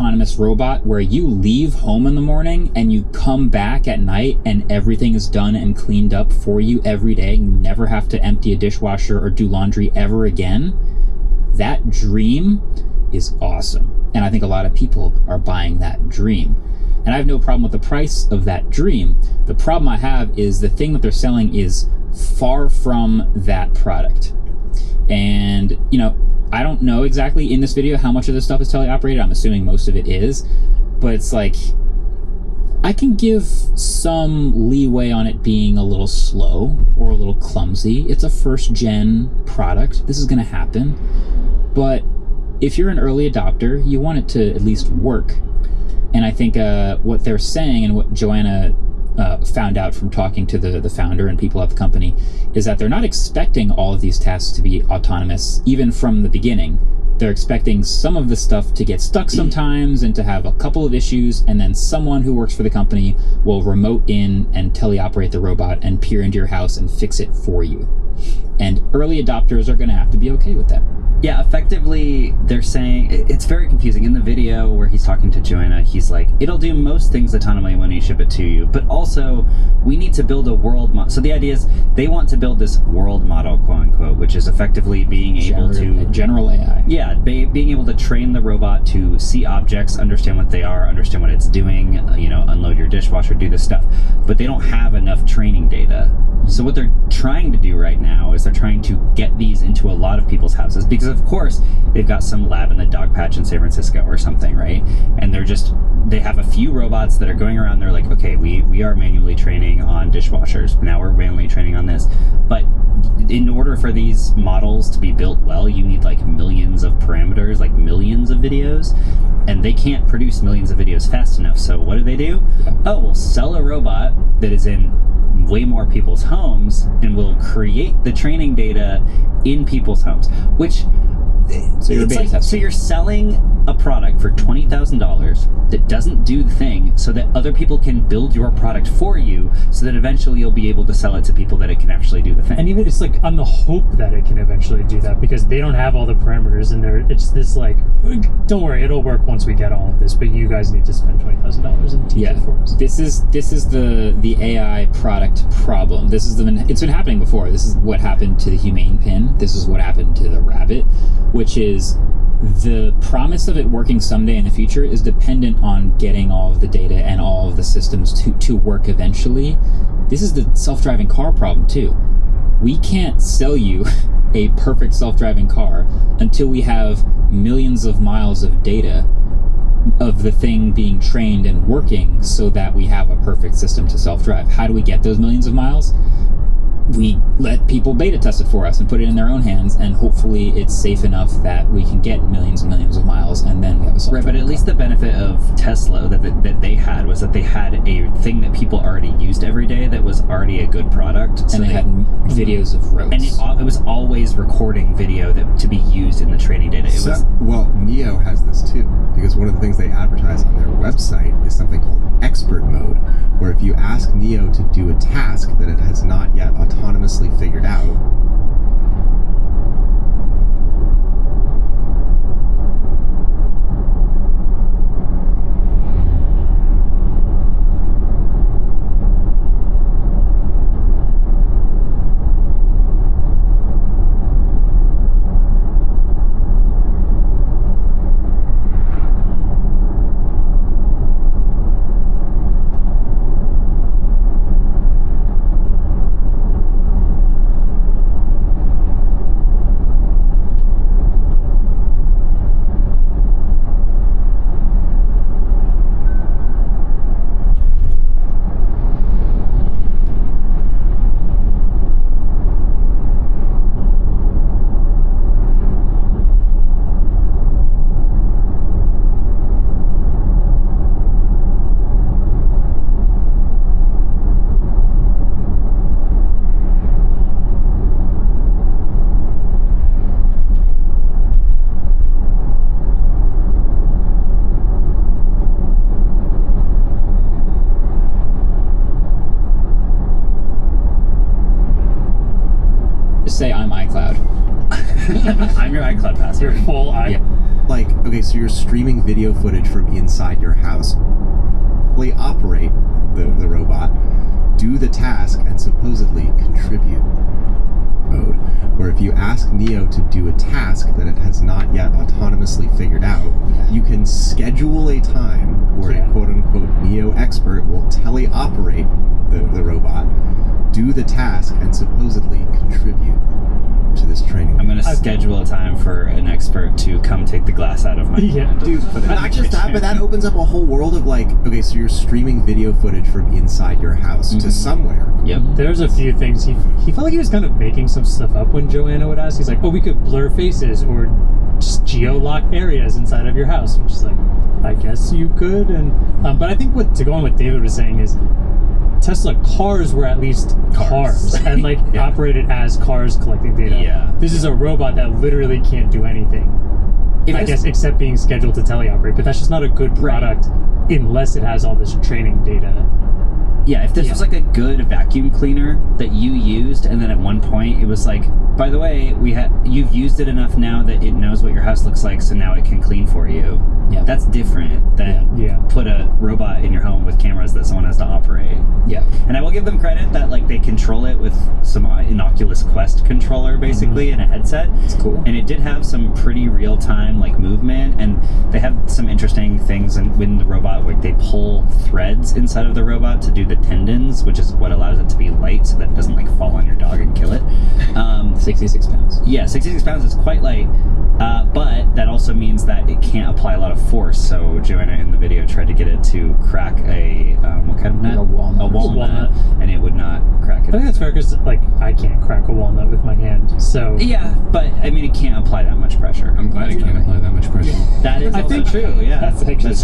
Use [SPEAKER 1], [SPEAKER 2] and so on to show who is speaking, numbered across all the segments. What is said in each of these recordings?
[SPEAKER 1] autonomous robot where you leave home in the morning and you come back at night and everything is done and cleaned up for you every day, and you never have to empty a dishwasher or do laundry ever again, that dream is awesome. And I think a lot of people are buying that dream. And I have no problem with the price of that dream. The problem I have is the thing that they're selling is far from that product. And, you know, I don't know exactly in this video how much of this stuff is teleoperated. I'm assuming most of it is. But it's like, I can give some leeway on it being a little slow or a little clumsy. It's a first-gen product. This is going to happen. But if you're an early adopter, you want it to at least work. And I think what they're saying, and what Joanna found out from talking to the founder and people at the company, is that they're not expecting all of these tasks to be autonomous, even from the beginning. They're expecting some of the stuff to get stuck sometimes and to have a couple of issues, and then someone who works for the company will remote in and teleoperate the robot and peer into your house and fix it for you. And early adopters are going to have to be okay with that.
[SPEAKER 2] Yeah, effectively, they're saying, it's very confusing. In the video where he's talking to Joanna, he's like, it'll do most things autonomously when you ship it to you, but also we need to build a world model. So the idea is they want to build this world model, quote unquote, which is effectively being able to...
[SPEAKER 1] General AI.
[SPEAKER 2] Yeah, being able to train the robot to see objects, understand what they are, understand what it's doing, you know, unload your dishwasher, do this stuff. But they don't have enough training data. So what they're trying to do right now is they're trying to get these into a lot of people's houses, because of course they've got some lab in the dog patch in San Francisco or something, right? And they have a few robots that are going around. They're like, okay, we are manually training on dishwashers. Now we're manually training on this. But in order for these models to be built well, you need like millions of parameters, like millions of videos, and they can't produce millions of videos fast enough. So what do? Oh, we'll sell a robot that is in way more people's homes, and we'll create the training data in people's homes, which so you're selling a product for $20,000 that doesn't do the thing, so that other people can build your product for you, so that eventually you'll be able to sell it to people that it can actually do the thing.
[SPEAKER 3] And even it's like on the hope that it can eventually do that, because they don't have all the parameters in there. It's this like, don't worry, it'll work once we get all of this, but you guys need to spend $20,000 and teach it for us.
[SPEAKER 1] This is the AI product problem. It's been happening before. This is what happened to the humane pin. This is what happened to the rabbit, which is the promise of it working someday in the future is dependent on getting all of the data and all of the systems to work eventually. This is the self-driving car problem too. We can't sell you a perfect self-driving car until we have millions of miles of data of the thing being trained and working, so that we have a perfect system to self-drive. How do we get those millions of miles? We let people beta test it for us and put it in their own hands, and hopefully it's safe enough that we can get millions and millions of miles, and then we have a self-driving
[SPEAKER 2] Right, but at least the benefit of Tesla that they had was that they had a thing that people already used every day that was already a good product.
[SPEAKER 1] So and they had videos of roads.
[SPEAKER 2] And it was always recording video to be used in the training data.
[SPEAKER 4] Well, Neo has this too, because one of the things they advertise on their website is something called expert mode, where if you ask Neo to do a task that it has not yet autonomously figured out,
[SPEAKER 1] say I'm iCloud.
[SPEAKER 2] I'm your iCloud password.
[SPEAKER 3] Your full
[SPEAKER 1] Yeah.
[SPEAKER 4] like, okay, so you're streaming video footage from inside your house. Operate the robot, do the task, and supposedly contribute mode, where if you ask Neo to do a task that it has not yet autonomously figured out, you can schedule a time where a quote-unquote Neo expert will teleoperate the robot, do the task, and supposedly contribute to this training.
[SPEAKER 2] I'm going to schedule a time for an expert to come take the glass out of my hand.
[SPEAKER 4] Dude, not just that, but that opens up a whole world of like, okay, so you're streaming video footage from inside your house to somewhere.
[SPEAKER 2] Yep.
[SPEAKER 3] There's a few things he felt like he was kind of making some stuff up when Joanna would ask. He's like, oh, we could blur faces or just geo-lock areas inside of your house, which is like, I guess you could. And but I think to go on what David was saying is, Tesla cars were at least cars and like operated as cars collecting data.
[SPEAKER 2] Yeah.
[SPEAKER 3] This is a robot that literally can't do anything, I guess, except being scheduled to teleoperate. But that's just not a good product unless it has all this training data.
[SPEAKER 2] Yeah, if this was like a good vacuum cleaner that you used, and then at one point it was like, by the way, you've used it enough now that it knows what your house looks like, so now it can clean for you. Yeah, that's different than put a robot in your home with cameras that someone has to operate. Yeah, and I will give them credit that like they control it with some innocuous Quest controller basically and a headset. It's cool, and it did have some pretty real time like movement, and they have some interesting things. And when the robot, like they pull threads inside of the robot to do the tendons, which is what allows it to be light so that it doesn't like fall on your dog and kill it.
[SPEAKER 1] 66 pounds.
[SPEAKER 2] Yeah, 66 pounds is quite light, but that also means that it can't apply a lot of force. So Joanna in the video tried to get it to crack a what kind of nut?
[SPEAKER 1] Like a walnut,
[SPEAKER 2] and it would not crack it.
[SPEAKER 3] I think that's fair because like I can't crack a walnut with my hand. So
[SPEAKER 2] yeah, but I mean it can't apply that much pressure.
[SPEAKER 5] I'm glad it can't apply that much pressure.
[SPEAKER 2] That is also true. Yeah, that's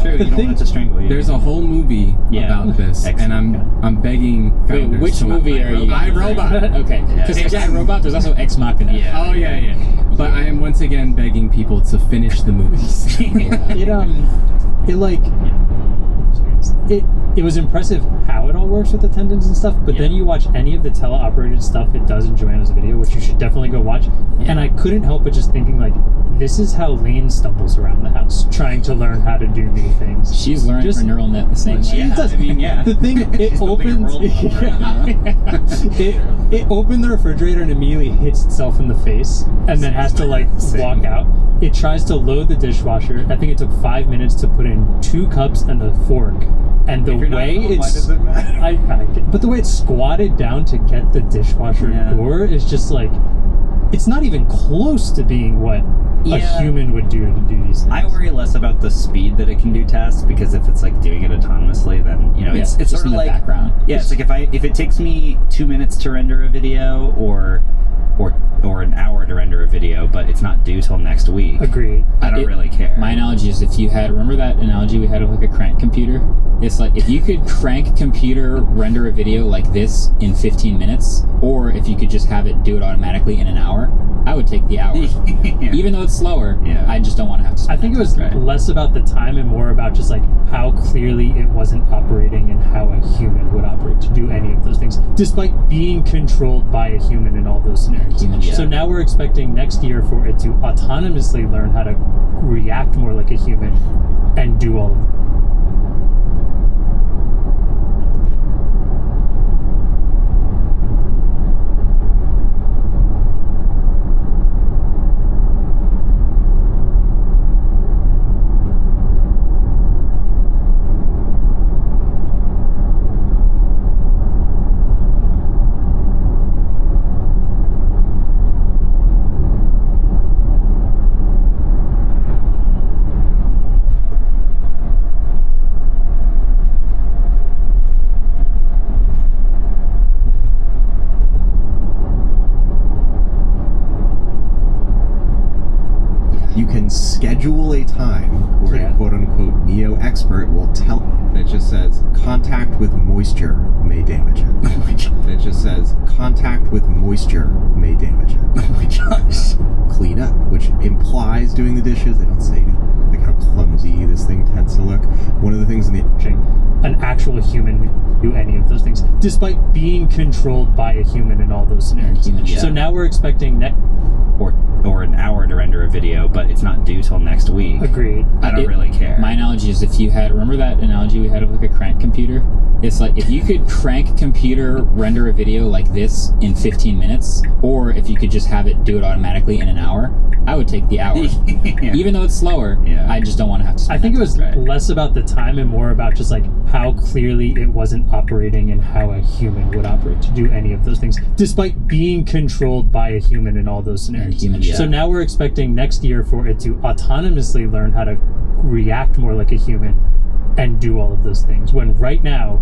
[SPEAKER 2] true. You don't want it to strangle you.
[SPEAKER 5] There's a whole movie about this, and I'm begging founders.
[SPEAKER 1] Wait, which movie are you?
[SPEAKER 5] iRobot.
[SPEAKER 1] Okay, because there's iRobot. There's also Ex Machina.
[SPEAKER 2] Yeah.
[SPEAKER 5] Oh yeah. But I am once again begging people to finish the movies.
[SPEAKER 3] It was impressive how it all works with the tendons and stuff, but then you watch any of the teleoperated stuff it does in Joanna's video, which you should definitely go watch, and I couldn't help but just thinking like, this is how Lane stumbles around the house, trying to learn how to do new things.
[SPEAKER 1] She's learning her neural net the same way.
[SPEAKER 3] She does.
[SPEAKER 2] I mean,
[SPEAKER 3] The thing, it opens... It opened the refrigerator and immediately hits itself in the face, and then has to like walk out. It tries to load the dishwasher. I think it took 5 minutes to put in 2 cups and a fork. And the way it's, but the way it's squatted down to get the dishwasher door is just like, it's not even close to being what a human would do to do these things.
[SPEAKER 2] I worry less about the speed that it can do tasks, because if it's like doing it autonomously, then it's
[SPEAKER 1] just
[SPEAKER 2] sort of
[SPEAKER 1] in the
[SPEAKER 2] like
[SPEAKER 1] background.
[SPEAKER 2] Yeah, it's like if it takes me 2 minutes to render a video or an hour to render a video, but it's not due till next week.
[SPEAKER 3] Agreed.
[SPEAKER 2] I don't really care.
[SPEAKER 1] My analogy is remember that analogy we had of like a crank computer? It's like if you could crank computer render a video like this in 15 minutes, or if you could just have it do it automatically in an hour, I would take the hour. Even though it's slower, I just don't want to have to spend
[SPEAKER 3] I think it was less about the time and more about just like how clearly it wasn't operating and how a human would operate to do any of those things, despite being controlled by a human in all those scenarios. So now we're expecting next year for it to autonomously learn how to react more like a human and do all of it.
[SPEAKER 4] Schedule a time where a quote-unquote Neo expert will tell. And it just says contact with moisture may damage it. Oh my god! And it just says contact with moisture may damage it.
[SPEAKER 2] Oh my gosh!
[SPEAKER 4] Clean up, which implies doing the dishes. They don't say like how clumsy this thing tends to look. One of the things in the
[SPEAKER 3] an actual human who do any of those things, despite being controlled by a human in all those scenarios. So now we're expecting
[SPEAKER 2] or an hour to render a video, but it's not due till next week.
[SPEAKER 3] Agreed.
[SPEAKER 2] I don't really care.
[SPEAKER 1] My analogy is if you had, remember that analogy we had of like a crank computer? It's like if you could crank computer render a video like this in 15 minutes, or if you could just have it do it automatically in an hour, I would take the hour.
[SPEAKER 2] Yeah.
[SPEAKER 1] Even though it's slower, I just don't want to have to spend
[SPEAKER 3] I think it was
[SPEAKER 2] Right.
[SPEAKER 3] less about the time and more about just like how clearly it wasn't operating and how a human would operate to do any of those things, despite being controlled by a human in all those scenarios.
[SPEAKER 1] Yeah.
[SPEAKER 3] So now we're expecting next year for it to autonomously learn how to react more like a human and do all of those things. When right now,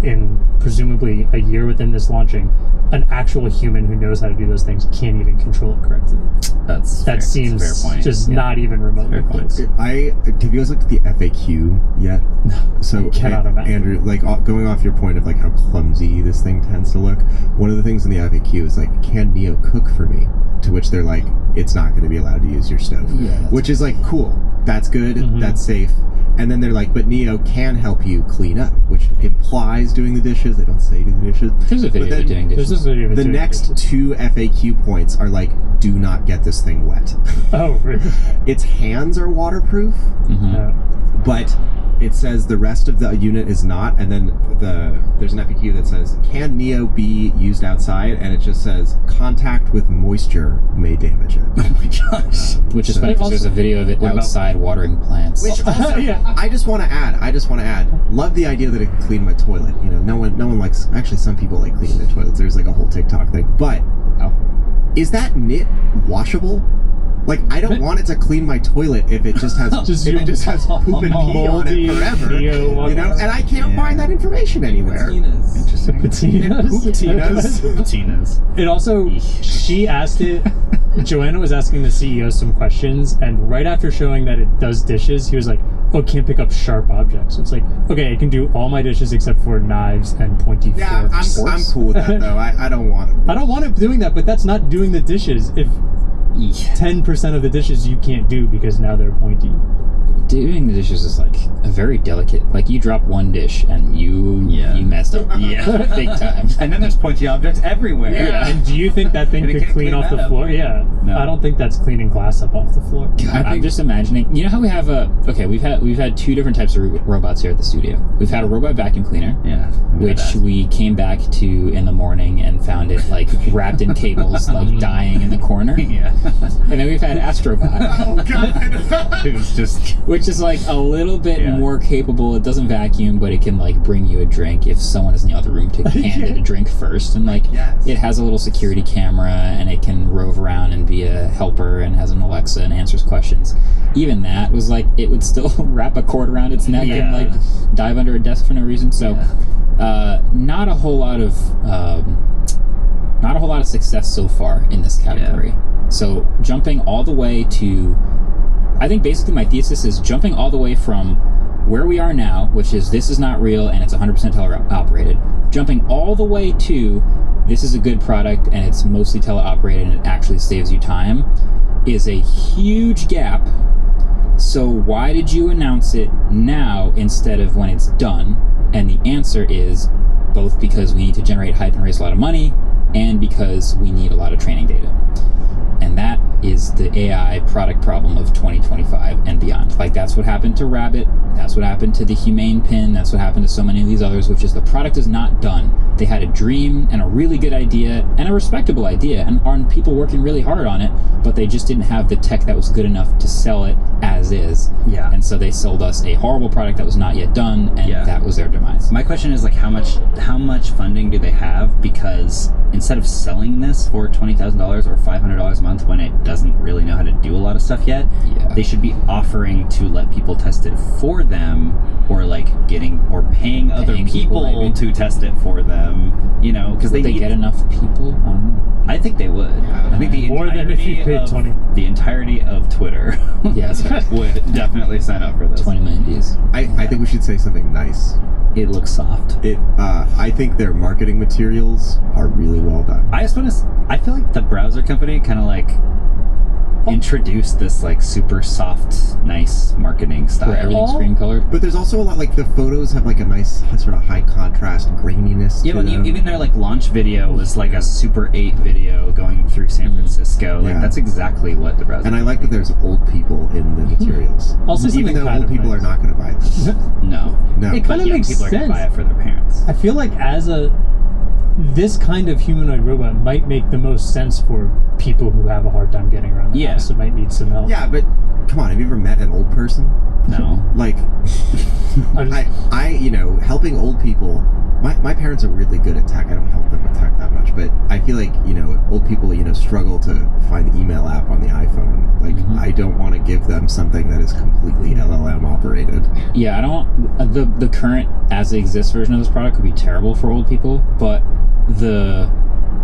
[SPEAKER 3] in presumably a year within this launching, an actual human who knows how to do those things can't even control it correctly.
[SPEAKER 2] That
[SPEAKER 3] Seems
[SPEAKER 2] fair point.
[SPEAKER 3] just not even remotely
[SPEAKER 2] Fair point.
[SPEAKER 3] close.
[SPEAKER 4] Have you guys looked at the FAQ yet?
[SPEAKER 3] No,
[SPEAKER 4] So
[SPEAKER 3] I cannot imagine.
[SPEAKER 4] Andrew, like going off your point of like how clumsy this thing tends to look, one of the things in the FAQ is like, can Neo cook for me? To which they're like, it's not going to be allowed to use your stove.
[SPEAKER 1] Yeah, that's
[SPEAKER 4] which is like, cool, that's good, that's safe. And then they're like, but Neo can help you clean up, which implies doing the dishes. They don't say do the dishes.
[SPEAKER 1] There's a video
[SPEAKER 4] then
[SPEAKER 1] of doing
[SPEAKER 3] There's
[SPEAKER 1] dishes.
[SPEAKER 3] this video of it
[SPEAKER 4] The
[SPEAKER 3] doing
[SPEAKER 4] next
[SPEAKER 3] dishes.
[SPEAKER 4] 2 FAQ points are like, do not get this thing wet.
[SPEAKER 3] Oh, really?
[SPEAKER 4] Its hands are waterproof,
[SPEAKER 3] No.
[SPEAKER 4] but it says the rest of the unit is not. And then there's an FAQ that says, can Neo be used outside? And it just says, contact with moisture may damage it.
[SPEAKER 2] Oh my gosh.
[SPEAKER 1] Which is funny because there's a video of it
[SPEAKER 2] What about-
[SPEAKER 1] outside watering plants.
[SPEAKER 4] Which also,
[SPEAKER 3] Yeah.
[SPEAKER 4] I just want to add, love the idea that it can clean my toilet. You know, no one likes, actually some people like cleaning their toilets. There's like a whole TikTok thing. But is that knit washable? Like, I don't want it to clean my toilet if it just has
[SPEAKER 3] Just
[SPEAKER 4] poop and pee on
[SPEAKER 3] moldy
[SPEAKER 4] it forever.
[SPEAKER 3] Neo
[SPEAKER 4] You know, and I can't find that information anywhere.
[SPEAKER 2] Interesting.
[SPEAKER 3] Patinas.
[SPEAKER 2] Patinas.
[SPEAKER 3] It also, she asked it, Joanna was asking the CEO some questions, and right after showing that it does dishes, he was like, oh, it can't pick up sharp objects. So it's like, okay, it can do all my dishes except for knives and pointy
[SPEAKER 4] Yeah,
[SPEAKER 3] forks.
[SPEAKER 4] I'm cool with that though. I don't want it.
[SPEAKER 3] I don't want it doing that, but that's not doing the dishes. If 10% of the dishes you can't do because now they're pointy.
[SPEAKER 1] Doing the dishes is like a very delicate. Like you drop one dish and you messed up.
[SPEAKER 2] Yeah.
[SPEAKER 1] Big time.
[SPEAKER 2] And then there's pointy objects everywhere.
[SPEAKER 1] Yeah.
[SPEAKER 3] And do you think that thing
[SPEAKER 2] And it
[SPEAKER 3] could
[SPEAKER 2] can't
[SPEAKER 3] clean
[SPEAKER 2] clean
[SPEAKER 3] off
[SPEAKER 2] that
[SPEAKER 3] the
[SPEAKER 2] up.
[SPEAKER 3] floor? Yeah.
[SPEAKER 2] No.
[SPEAKER 3] I don't think that's cleaning glass up off the floor.
[SPEAKER 1] God, I'm just imagining. You know how we have we've had 2 different types of robots here at the studio. We've had a robot vacuum cleaner,
[SPEAKER 2] Yeah.
[SPEAKER 1] which we came back to in the morning and found it like wrapped in cables, like dying in the corner.
[SPEAKER 2] Yeah.
[SPEAKER 1] And then we've had Astrobot,
[SPEAKER 4] Oh god.
[SPEAKER 2] It was just.
[SPEAKER 1] which is like a little bit
[SPEAKER 2] Yeah.
[SPEAKER 1] more capable. It doesn't vacuum, but it can like bring you a drink if someone is in the other room to hand it a drink first. And like
[SPEAKER 4] Yes.
[SPEAKER 1] it has a little security camera and it can rove around and be a helper and has an Alexa and answers questions. Even that was like it would still wrap a cord around its neck and like dive under a desk for no reason. So not a whole lot of success so far in this category. So jumping all the way to, I think basically my thesis is jumping all the way from where we are now, which is this is not real and it's 100% teleoperated, jumping all the way to this is a good product and it's mostly teleoperated and it actually saves you time, is a huge gap. So why did you announce it now instead of when it's done? And the answer is both because we need to generate hype and raise a lot of money, and because we need a lot of training data. And that is the AI product problem of 2025 and beyond. Like that's what happened to Rabbit, that's what happened to the Humane Pin, that's what happened to so many of these others, which is the product is not done. They had a dream and a really good idea and a respectable idea and are people working really hard on it, but they just didn't have the tech that was good enough to sell it as is.
[SPEAKER 2] Yeah.
[SPEAKER 1] And so they sold us a horrible product that was not yet done, and that was their demise.
[SPEAKER 2] My question is like how much funding do they have? Because instead of selling this for $20,000 or $500 a month when it doesn't really know how to do a lot of stuff yet, they should be offering to let people test it for them, or like paying other people to test it for them. You know, because they
[SPEAKER 1] get enough people. I don't know.
[SPEAKER 2] I think they would. I think the
[SPEAKER 3] More than if you
[SPEAKER 2] entirety
[SPEAKER 3] paid
[SPEAKER 2] of
[SPEAKER 3] 20.
[SPEAKER 2] the entirety of Twitter
[SPEAKER 1] Yeah, that's right.
[SPEAKER 2] would definitely sign up for this.
[SPEAKER 1] 20 million views.
[SPEAKER 4] I think we should say something nice.
[SPEAKER 2] It looks soft.
[SPEAKER 4] I think their marketing materials are really well done.
[SPEAKER 2] I feel like the browser company kind of like introduced this like super soft, nice marketing style.
[SPEAKER 1] Where everything's
[SPEAKER 3] Oh.
[SPEAKER 1] green colored.
[SPEAKER 4] But there's also a lot, like, the photos have, like, a nice sort of high contrast graininess
[SPEAKER 2] Yeah,
[SPEAKER 4] to
[SPEAKER 2] but
[SPEAKER 4] them.
[SPEAKER 2] even their like launch video was like a Super 8 video going through San Francisco. Like
[SPEAKER 4] Yeah.
[SPEAKER 2] that's exactly what the browser.
[SPEAKER 4] And I like that there's old people in the materials.
[SPEAKER 3] I'll say
[SPEAKER 4] Even
[SPEAKER 3] something
[SPEAKER 4] though
[SPEAKER 3] kind
[SPEAKER 4] old
[SPEAKER 3] of
[SPEAKER 4] people
[SPEAKER 3] nice.
[SPEAKER 4] are not going to buy this.
[SPEAKER 2] No,
[SPEAKER 4] No.
[SPEAKER 3] It
[SPEAKER 2] but
[SPEAKER 3] kind of
[SPEAKER 2] young
[SPEAKER 3] makes
[SPEAKER 2] people are gonna
[SPEAKER 3] sense.
[SPEAKER 2] buy it for their parents.
[SPEAKER 3] I feel like this kind of humanoid robot might make the most sense for people who have a hard time getting around the
[SPEAKER 2] Yeah.
[SPEAKER 3] house and might need some help.
[SPEAKER 4] Yeah, but come on, have you ever met an old person?
[SPEAKER 2] No.
[SPEAKER 4] Like,
[SPEAKER 3] I'm just-
[SPEAKER 4] helping old people. My parents are weirdly good at tech. I don't help them with tech that much, but I feel like, old people, struggle to find the email app on the iPhone. Like, I don't want to give them something that is completely LLM operated.
[SPEAKER 1] Yeah, I don't want the current as it exists version of this product could be terrible for old people, but the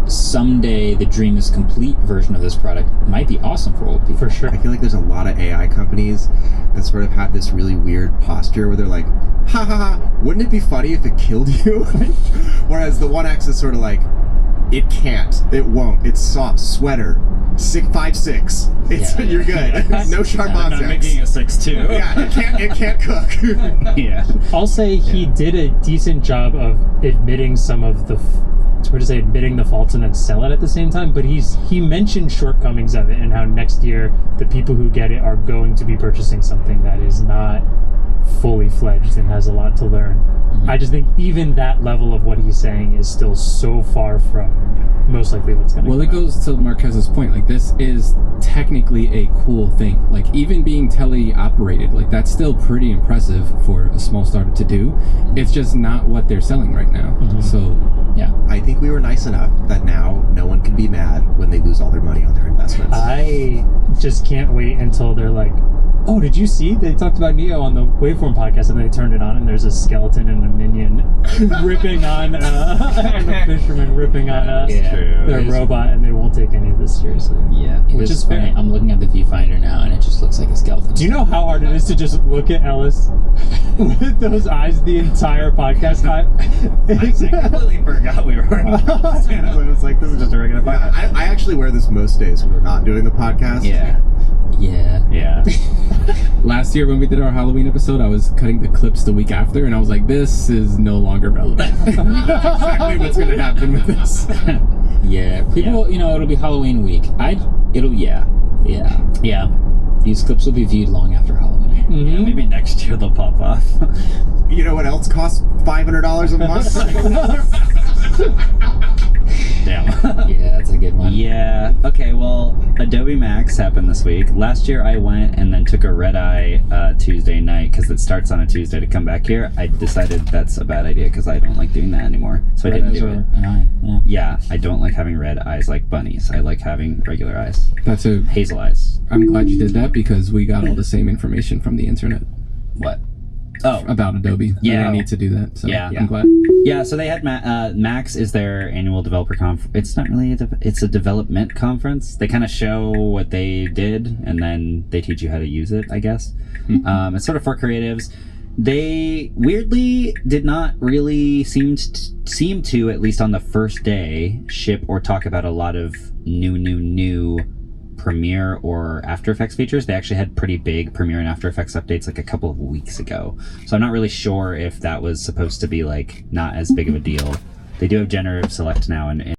[SPEAKER 1] someday the dream is complete version of this product might be awesome for old people.
[SPEAKER 3] for sure.
[SPEAKER 4] I feel like there's a lot of AI companies that sort of have this really weird posture where they're like, ha ha ha, wouldn't it be funny if it killed you? Whereas the 1X is sort of like, it can't, it won't, it's soft, sweater, 5'6", it's
[SPEAKER 1] Yeah.
[SPEAKER 4] you're good. No sharp
[SPEAKER 2] I'm not
[SPEAKER 4] objects.
[SPEAKER 2] making a 6'2".
[SPEAKER 4] Yeah, it can't cook.
[SPEAKER 2] Yeah.
[SPEAKER 3] I'll say he did a decent job of admitting some of the admitting the faults and then sell it at the same time, but he mentioned shortcomings of it and how next year the people who get it are going to be purchasing something that is not fully fledged and has a lot to learn. I just think even that level of what he's saying is still so far from most likely what's going to
[SPEAKER 5] Well, it goes to Marquez's point. Like, this is technically a cool thing. Like, even being teleoperated, like, that's still pretty impressive for a small startup to do. It's just not what they're selling right now. So,
[SPEAKER 1] Yeah.
[SPEAKER 4] I think we were nice enough that now no one can be mad when they lose all their money on their investments.
[SPEAKER 3] I just can't wait until they're like, oh, did you see? They talked about Neo on the Waveform podcast, and they turned it on, and there's a skeleton and a minion ripping on, and a fisherman ripping on their robot, and they won't take any of this seriously.
[SPEAKER 2] Yeah.
[SPEAKER 3] Which is fair.
[SPEAKER 1] funny. I'm looking at the viewfinder now, and it just looks like a skeleton.
[SPEAKER 3] Do you know how hard it is to just look at Ellis with those eyes the entire podcast time?
[SPEAKER 2] I completely forgot we were
[SPEAKER 4] It's like, this is just a regular podcast. I actually wear this most days when we're not doing the podcast.
[SPEAKER 2] Yeah.
[SPEAKER 1] Yeah.
[SPEAKER 2] Yeah.
[SPEAKER 5] last year when we did our Halloween episode, I was cutting the clips the week after, and I was like, this is no longer relevant. Exactly what's going to happen with this.
[SPEAKER 1] Yeah. People, it'll be Halloween week. Yeah. These clips will be viewed long after Halloween.
[SPEAKER 2] Yeah, maybe next year they'll pop off.
[SPEAKER 4] You know what else costs $500 a month?
[SPEAKER 2] Damn.
[SPEAKER 1] Yeah, that's a good one.
[SPEAKER 2] Yeah. Okay, well, Adobe Max happened this week. Last year I went and then took a red-eye Tuesday night because it starts on a Tuesday to come back here. I decided that's a bad idea because I don't like doing that anymore. So I didn't do it.
[SPEAKER 1] Yeah.
[SPEAKER 2] Yeah, I don't like having red eyes like bunnies. I like having regular eyes.
[SPEAKER 5] That's a.
[SPEAKER 2] Hazel eyes.
[SPEAKER 5] I'm glad you did that because we got all the same information from the internet
[SPEAKER 2] What? Oh.
[SPEAKER 5] about Adobe.
[SPEAKER 2] Yeah.
[SPEAKER 5] And I need to do that. So
[SPEAKER 2] Yeah.
[SPEAKER 5] I'm glad.
[SPEAKER 2] Yeah, so they had Max is their annual developer conference. It's not really it's a development conference. They kind of show what they did, and then they teach you how to use it, I guess. It's sort of for creatives. They weirdly did not really seem to, at least on the first day, ship or talk about a lot of new Premiere or After Effects features. They actually had pretty big Premiere and After Effects updates like a couple of weeks ago. So I'm not really sure if that was supposed to be like not as big of a deal. They do have generative select now, and